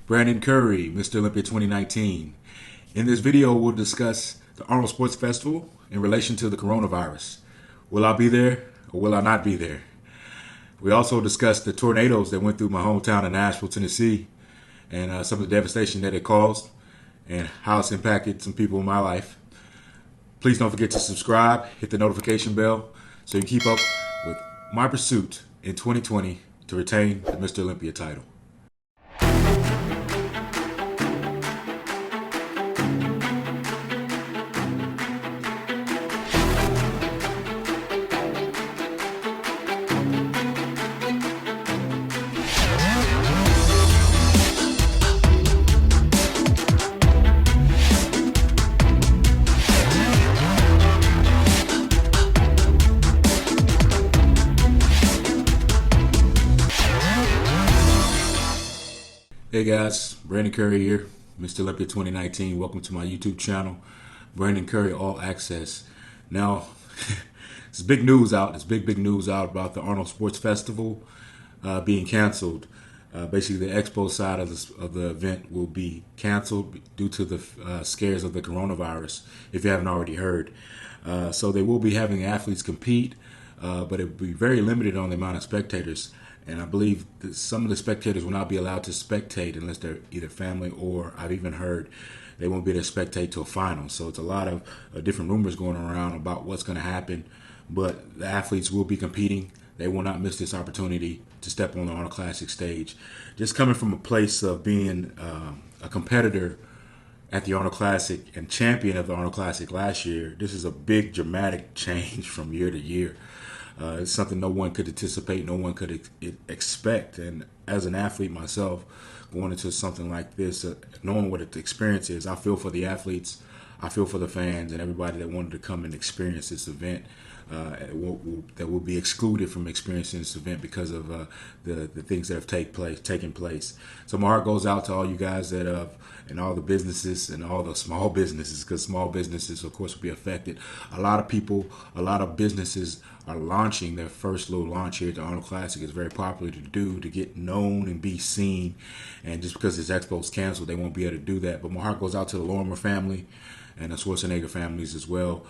Brandon Curry, Mr. Olympia 2019. In this video, we'll discuss the Arnold Sports Festival in relation to the coronavirus. Will I be there or will I not be there? We also discussed the tornadoes that went through my hometown of Nashville, Tennessee, and some of the devastation that it caused and how it's impacted some people in my life. Please don't forget to subscribe, hit the notification bell so you can keep up with my pursuit in 2020 to retain the Mr. Olympia title. Hey guys, Brandon Curry here, Mr. Olympia 2019. Welcome to my YouTube channel, Brandon Curry All Access. Now, there's big news out. There's big news out about the Arnold Sports Festival being canceled. Basically, the expo side of the event will be canceled due to the scares of the coronavirus, if you haven't already heard. So they will be having athletes compete, but it will be very limited on the amount of spectators. And I believe that some of the spectators will not be allowed to spectate unless they're either family or, I've even heard, they won't be able to spectate to a final. So it's a lot of different rumors going around about what's going to happen. But the athletes will be competing. They will not miss this opportunity to step on the Arnold Classic stage. Just coming from a place of being a competitor at the Arnold Classic and champion of the Arnold Classic last year, this is a big dramatic change from year to year. It's something no one could anticipate, no one could expect. And as an athlete myself, going into something like this, knowing what the experience is, I feel for the athletes, I feel for the fans, and everybody that wanted to come and experience this event that will be excluded from experiencing this event because of the things that have taken place. So my heart goes out to all you guys that have, and all the businesses and all the small businesses, because small businesses, of course, will be affected. A lot of people, a lot of businesses are launching their first little launch here at the Arnold Classic. It's very popular to do, to get known and be seen. And just because this expo is canceled, they won't be able to do that. But my heart goes out to the Lorimer family and the Schwarzenegger families as well.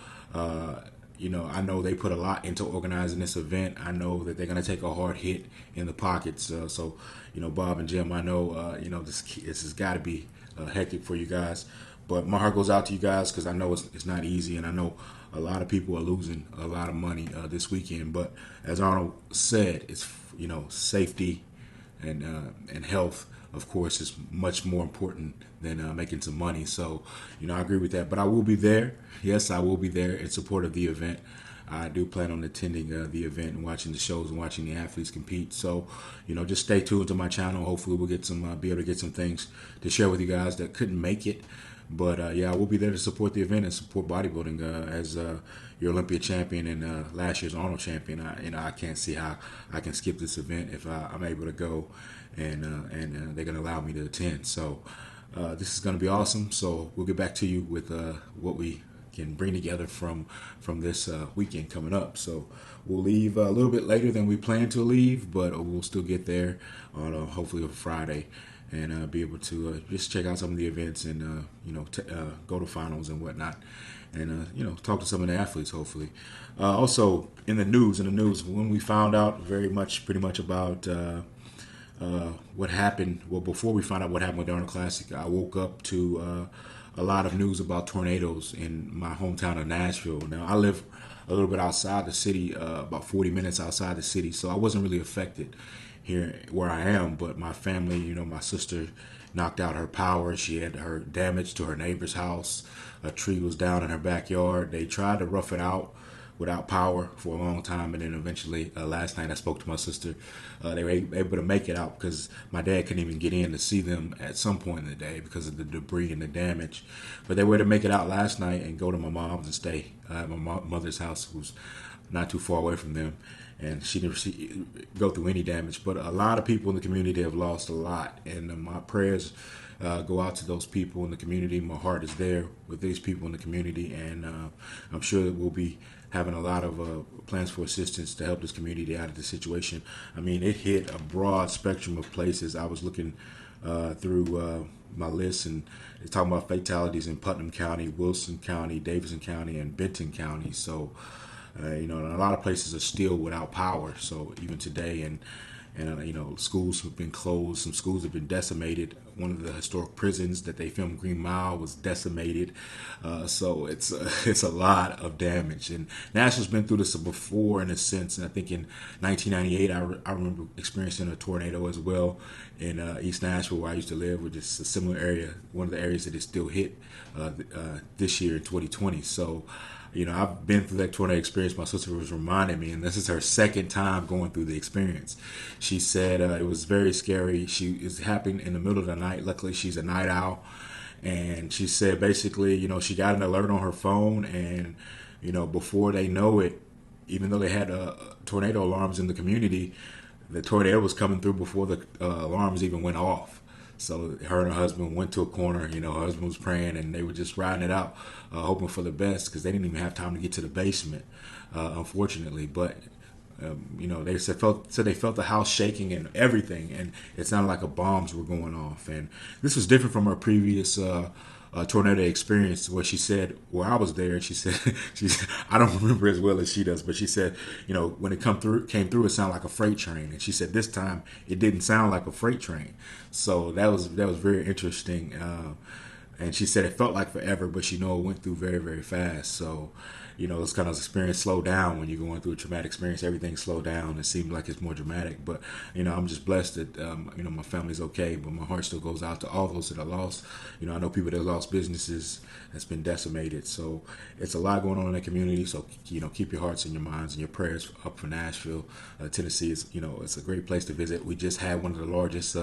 You know, I know they put a lot into organizing this event. I know that they're going to take a hard hit in the pockets. So, you know, Bob and Jim, I know, you know, this has got to be hectic for you guys. But my heart goes out to you guys because I know it's not easy, and I know a lot of people are losing a lot of money this weekend. But as Arnold said, it's, you know, safety and health, of course, is much more important than making some money. So, you know, I agree with that. But I will be there. Yes, I will be there in support of the event. I do plan on attending the event and watching the shows and watching the athletes compete. So, you know, just stay tuned to my channel. Hopefully we'll get some, be able to get some things to share with you guys that couldn't make it. But yeah, I will be there to support the event and support bodybuilding as your Olympia champion and last year's Arnold champion. You know, I can't see how I can skip this event if I'm able to go, and they're going to allow me to attend. So this is going to be awesome. So we'll get back to you with what we can bring together from this weekend coming up. So we'll leave a little bit later than we plan to leave, but we'll still get there on hopefully a Friday, and be able to just check out some of the events and you know, go to finals and whatnot, and you know, talk to some of the athletes hopefully. Also in the news, when we found out pretty much about what happened, well, before we found out what happened with the Arnold Classic, I woke up to a lot of news about tornadoes in my hometown of Nashville. Now, I live a little bit outside the city, about 40 minutes outside the city, so I wasn't really affected here where I am. But my family, you know, my sister knocked out her power. She had her damage to her neighbor's house. A tree was down in her backyard. They tried to rough it out without power for a long time, and then eventually last night I spoke to my sister. They were able to make it out because my dad couldn't even get in to see them at some point in the day because of the debris and the damage. But they were able to make it out last night and go to my mom's and stay at my mother's house, who's not too far away from them, and she didn't go through any damage. But a lot of people in the community have lost a lot, and my prayers go out to those people in the community. My heart is there with these people in the community, and I'm sure that we'll be having a lot of plans for assistance to help this community out of the situation. I mean, it hit a broad spectrum of places. I was looking through my list, and it's talking about fatalities in Putnam County, Wilson County, Davidson County, and Benton County. So, and a lot of places are still without power. So even today, and schools have been closed. Some schools have been decimated. One of the historic prisons that they filmed Green Mile was decimated. So it's a lot of damage. And Nashville's been through this before in a sense. And I think in 1998, I remember experiencing a tornado as well in East Nashville, where I used to live, which is a similar area, one of the areas that is still hit this year in 2020. So, I've been through that tornado experience. My sister was reminding me, and this is her second time going through the experience. She said it was very scary. She is happening in the middle of the night. Luckily, she's a night owl. And she said basically, she got an alert on her phone, and, before they know it, even though they had tornado alarms in the community, the tornado was coming through before the alarms even went off. So her and her husband went to a corner. Her husband was praying, and they were just riding it out, hoping for the best, because they didn't even have time to get to the basement, unfortunately. But they said they felt the house shaking and everything, and it sounded like bombs were going off. And this was different from her previous tornado experience, where she said, where I was there, she said, I don't remember as well as she does, but she said, when it came through, it sounded like a freight train. And she said this time it didn't sound like a freight train. So that was very interesting. And she said it felt like forever, but she it went through very, very fast. So, this kind of experience slow down when you're going through a traumatic experience. Everything slowed down. It seemed like it's more dramatic. But, I'm just blessed that, my family's okay. But my heart still goes out to all those that are lost. I know people that lost businesses that's been decimated. So it's a lot going on in the community. So, keep your hearts and your minds and your prayers up for Nashville. Tennessee is, it's a great place to visit. We just had one of the largest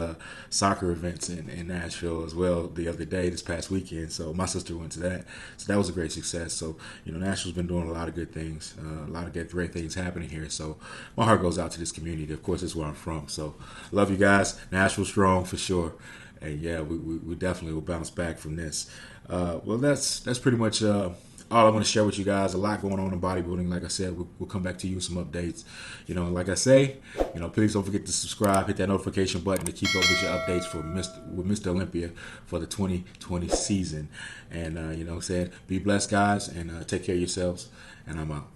soccer events in Nashville as well the other day, this past weekend. So my sister went to that. So that was a great success. So, Nashville's been doing a lot of good things, a lot of great things happening here. So my heart goes out to this community. Of course, it's where I'm from. So love you guys. Nashville strong for sure. And yeah, we definitely will bounce back from this. Well, that's pretty much all I want to share with you guys. A lot going on in bodybuilding. Like I said, we'll come back to you with some updates. Like I say, please don't forget to subscribe, hit that notification button to keep up with your updates with Mr. Olympia for the 2020 season. And, be blessed, guys, and take care of yourselves. And I'm out.